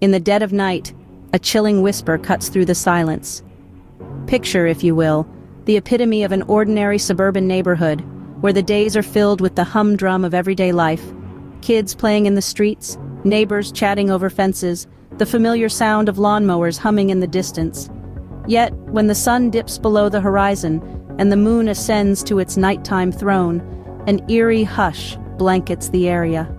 In the dead of night, a chilling whisper cuts through the silence. Picture, if you will, the epitome of an ordinary suburban neighborhood, where the days are filled with the humdrum of everyday life. Kids playing in the streets, neighbors chatting over fences, the familiar sound of lawnmowers humming in the distance. Yet, when the sun dips below the horizon and the moon ascends to its nighttime throne, an eerie hush blankets the area.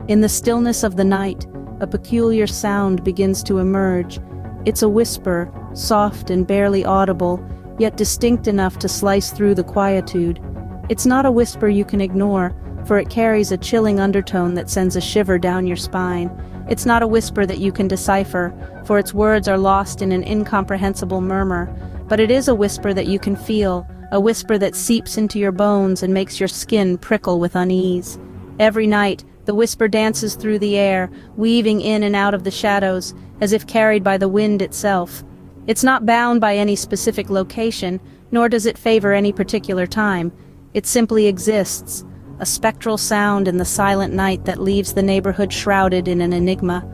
In the stillness of the night, a peculiar sound begins to emerge. It's a whisper, soft and barely audible, yet distinct enough to slice through the quietude. It's not a whisper you can ignore, for it carries a chilling undertone that sends a shiver down your spine. It's not a whisper that you can decipher, for its words are lost in an incomprehensible murmur. But it is a whisper that you can feel, a whisper that seeps into your bones and makes your skin prickle with unease. Every night, the whisper dances through the air, weaving in and out of the shadows, as if carried by the wind itself. It's not bound by any specific location, nor does it favor any particular time. It simply exists, a spectral sound in the silent night that leaves the neighborhood shrouded in an enigma.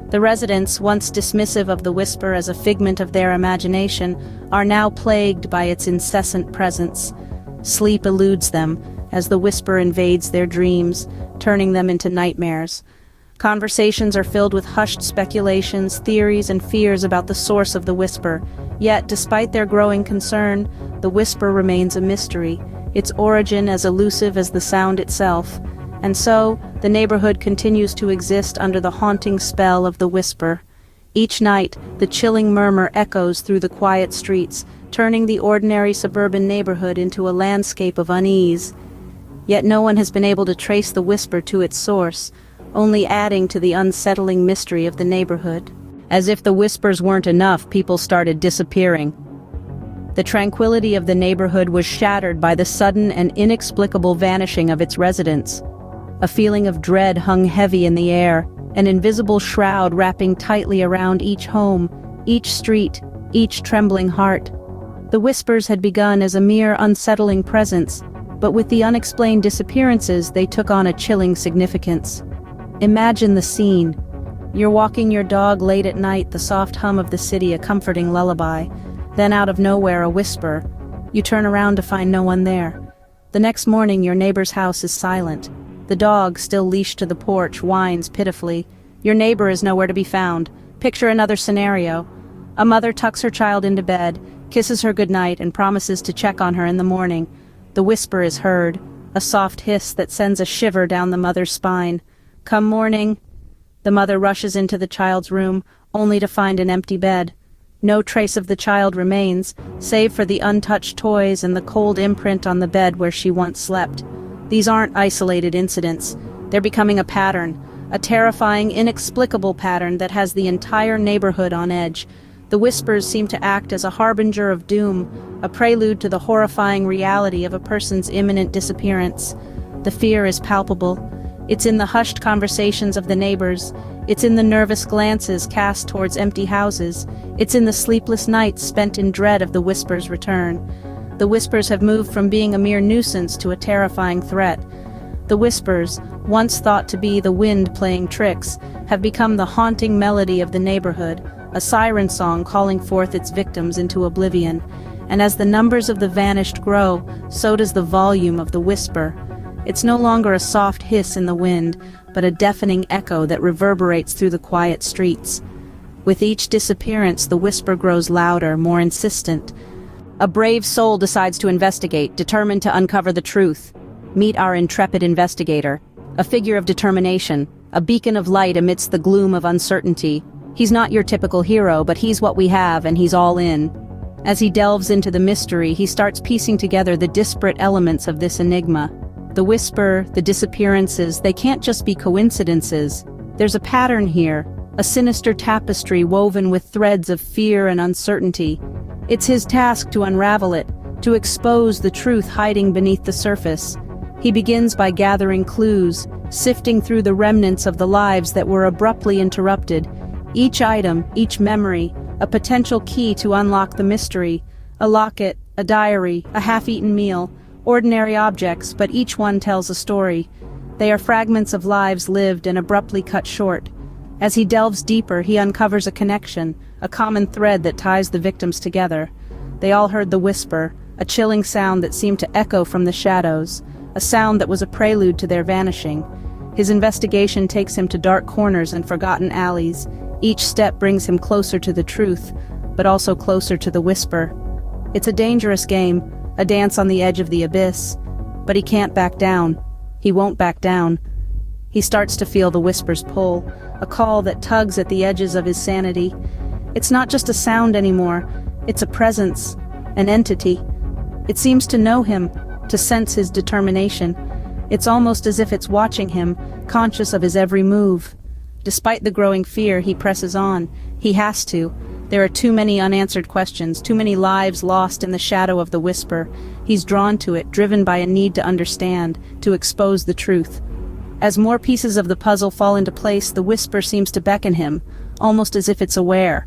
The residents, once dismissive of the whisper as a figment of their imagination, are now plagued by its incessant presence. Sleep eludes them, as the whisper invades their dreams, turning them into nightmares. Conversations are filled with hushed speculations, theories, and fears about the source of the whisper. Yet, despite their growing concern, the whisper remains a mystery, its origin as elusive as the sound itself. And so, the neighborhood continues to exist under the haunting spell of the whisper. Each night, the chilling murmur echoes through the quiet streets, turning the ordinary suburban neighborhood into a landscape of unease. Yet no one has been able to trace the whisper to its source, only adding to the unsettling mystery of the neighborhood. As if the whispers weren't enough, people started disappearing. The tranquility of the neighborhood was shattered by the sudden and inexplicable vanishing of its residents. A feeling of dread hung heavy in the air, an invisible shroud wrapping tightly around each home, each street, each trembling heart. The whispers had begun as a mere unsettling presence, but with the unexplained disappearances, they took on a chilling significance. Imagine the scene. You're walking your dog late at night, the soft hum of the city a comforting lullaby. Then out of nowhere, a whisper. You turn around to find no one there. The next morning, your neighbor's house is silent. The dog, still leashed to the porch, whines pitifully. Your neighbor is nowhere to be found. Picture another scenario. A mother tucks her child into bed, kisses her goodnight, and promises to check on her in the morning. The whisper is heard, a soft hiss that sends a shiver down the mother's spine. Come morning. The mother rushes into the child's room, only to find an empty bed. No trace of the child remains, save for the untouched toys and the cold imprint on the bed where she once slept. These aren't isolated incidents. They're becoming a pattern, a terrifying, inexplicable pattern that has the entire neighborhood on edge. The whispers seem to act as a harbinger of doom, a prelude to the horrifying reality of a person's imminent disappearance. The fear is palpable. It's in the hushed conversations of the neighbors. It's in the nervous glances cast towards empty houses. It's in the sleepless nights spent in dread of the whisper's return. The whispers have moved from being a mere nuisance to a terrifying threat. The whispers, once thought to be the wind playing tricks, have become the haunting melody of the neighborhood, a siren song calling forth its victims into oblivion. And as the numbers of the vanished grow, so does the volume of the whisper. It's no longer a soft hiss in the wind, but a deafening echo that reverberates through the quiet streets. With each disappearance, the whisper grows louder, more insistent. A brave soul decides to investigate, determined to uncover the truth. Meet our intrepid investigator, a figure of determination, a beacon of light amidst the gloom of uncertainty. He's not your typical hero, but he's what we have, and he's all in. As he delves into the mystery, he starts piecing together the disparate elements of this enigma. The whisper, the disappearances, they can't just be coincidences. There's a pattern here, a sinister tapestry woven with threads of fear and uncertainty. It's his task to unravel it, to expose the truth hiding beneath the surface. He begins by gathering clues, sifting through the remnants of the lives that were abruptly interrupted. Each item, each memory, a potential key to unlock the mystery. A locket, a diary, a half-eaten meal. Ordinary objects, but each one tells a story. They are fragments of lives lived and abruptly cut short. As he delves deeper, he uncovers a connection, a common thread that ties the victims together. They all heard the whisper, a chilling sound that seemed to echo from the shadows, a sound that was a prelude to their vanishing. His investigation takes him to dark corners and forgotten alleys. Each step brings him closer to the truth, but also closer to the whisper. It's a dangerous game, a dance on the edge of the abyss. But he can't back down. He won't back down. He starts to feel the whisper's pull, a call that tugs at the edges of his sanity. It's not just a sound anymore, it's a presence, an entity. It seems to know him, to sense his determination. It's almost as if it's watching him, conscious of his every move. Despite the growing fear, he presses on. He has to. There are too many unanswered questions, too many lives lost in the shadow of the whisper. He's drawn to it, driven by a need to understand, to expose the truth. As more pieces of the puzzle fall into place, the whisper seems to beckon him, almost as if it's aware.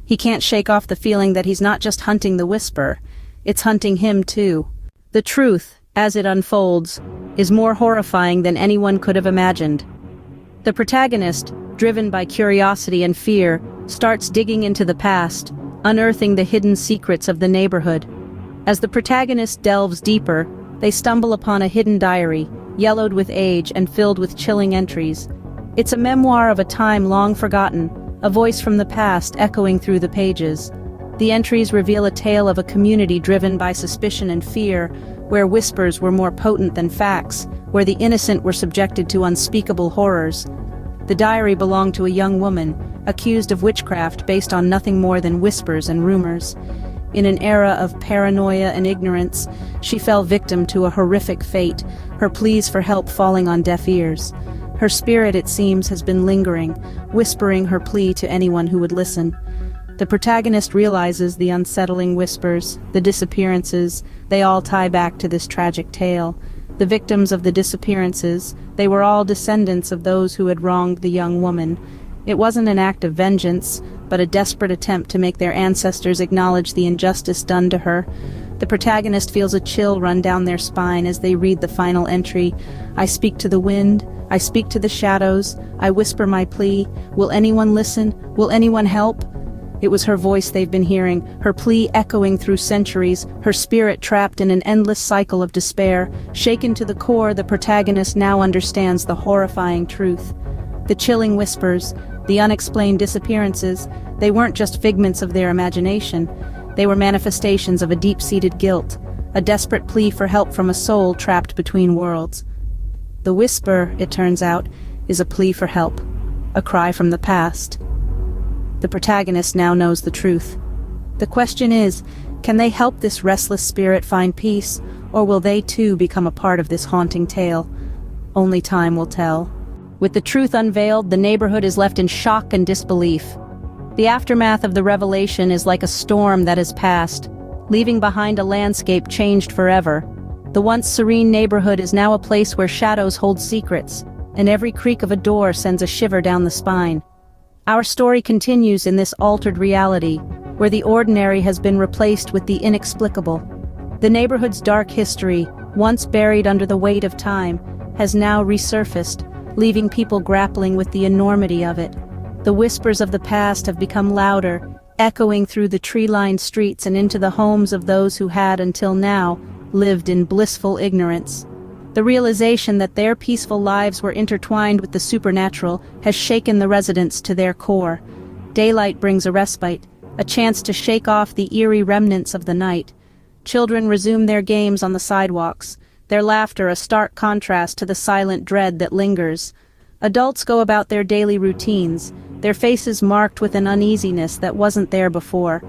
He can't shake off the feeling that he's not just hunting the whisper, it's hunting him too. The truth, as it unfolds, is more horrifying than anyone could have imagined. The protagonist, driven by curiosity and fear, starts digging into the past, unearthing the hidden secrets of the neighborhood. As the protagonist delves deeper, they stumble upon a hidden diary, yellowed with age and filled with chilling entries. It's a memoir of a time long forgotten, a voice from the past echoing through the pages. The entries reveal a tale of a community driven by suspicion and fear, where whispers were more potent than facts, where the innocent were subjected to unspeakable horrors. The diary belonged to a young woman, accused of witchcraft based on nothing more than whispers and rumors. In an era of paranoia and ignorance, she fell victim to a horrific fate, her pleas for help falling on deaf ears. Her spirit, it seems, has been lingering, whispering her plea to anyone who would listen. The protagonist realizes the unsettling whispers, the disappearances, they all tie back to this tragic tale. The victims of the disappearances, they were all descendants of those who had wronged the young woman. It wasn't an act of vengeance, but a desperate attempt to make their ancestors acknowledge the injustice done to her. The protagonist feels a chill run down their spine as they read the final entry. I speak to the wind, I speak to the shadows, I whisper my plea. Will anyone listen? Will anyone help? It was her voice they've been hearing, her plea echoing through centuries, her spirit trapped in an endless cycle of despair. Shaken to the core, the protagonist now understands the horrifying truth. The chilling whispers, the unexplained disappearances, they weren't just figments of their imagination. They were manifestations of a deep-seated guilt, a desperate plea for help from a soul trapped between worlds. The whisper, it turns out, is a plea for help, a cry from the past. The protagonist now knows the truth. The question is, can they help this restless spirit find peace, or will they too become a part of this haunting tale? Only time will tell. With the truth unveiled, the neighborhood is left in shock and disbelief. The aftermath of the revelation is like a storm that has passed, leaving behind a landscape changed forever. The once serene neighborhood is now a place where shadows hold secrets, and every creak of a door sends a shiver down the spine. Our story continues in this altered reality, where the ordinary has been replaced with the inexplicable. The neighborhood's dark history, once buried under the weight of time, has now resurfaced, leaving people grappling with the enormity of it. The whispers of the past have become louder, echoing through the tree-lined streets and into the homes of those who had, until now, lived in blissful ignorance. The realization that their peaceful lives were intertwined with the supernatural has shaken the residents to their core. Daylight brings a respite, a chance to shake off the eerie remnants of the night. Children resume their games on the sidewalks, their laughter a stark contrast to the silent dread that lingers. Adults go about their daily routines, their faces marked with an uneasiness that wasn't there before.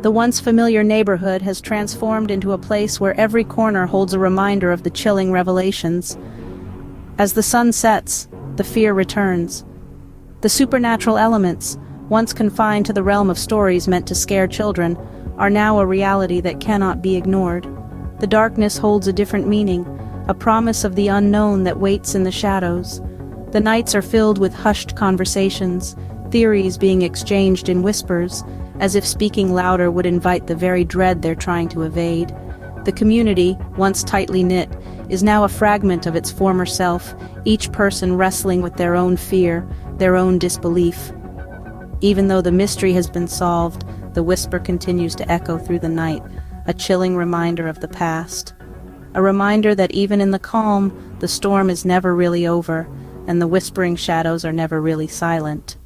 The once familiar neighborhood has transformed into a place where every corner holds a reminder of the chilling revelations. As the sun sets, the fear returns. The supernatural elements, once confined to the realm of stories meant to scare children, are now a reality that cannot be ignored. The darkness holds a different meaning, a promise of the unknown that waits in the shadows. The nights are filled with hushed conversations, theories being exchanged in whispers, as if speaking louder would invite the very dread they're trying to evade. The community, once tightly knit, is now a fragment of its former self, each person wrestling with their own fear, their own disbelief. Even though the mystery has been solved, the whisper continues to echo through the night, a chilling reminder of the past. A reminder that even in the calm, the storm is never really over, and the whispering shadows are never really silent.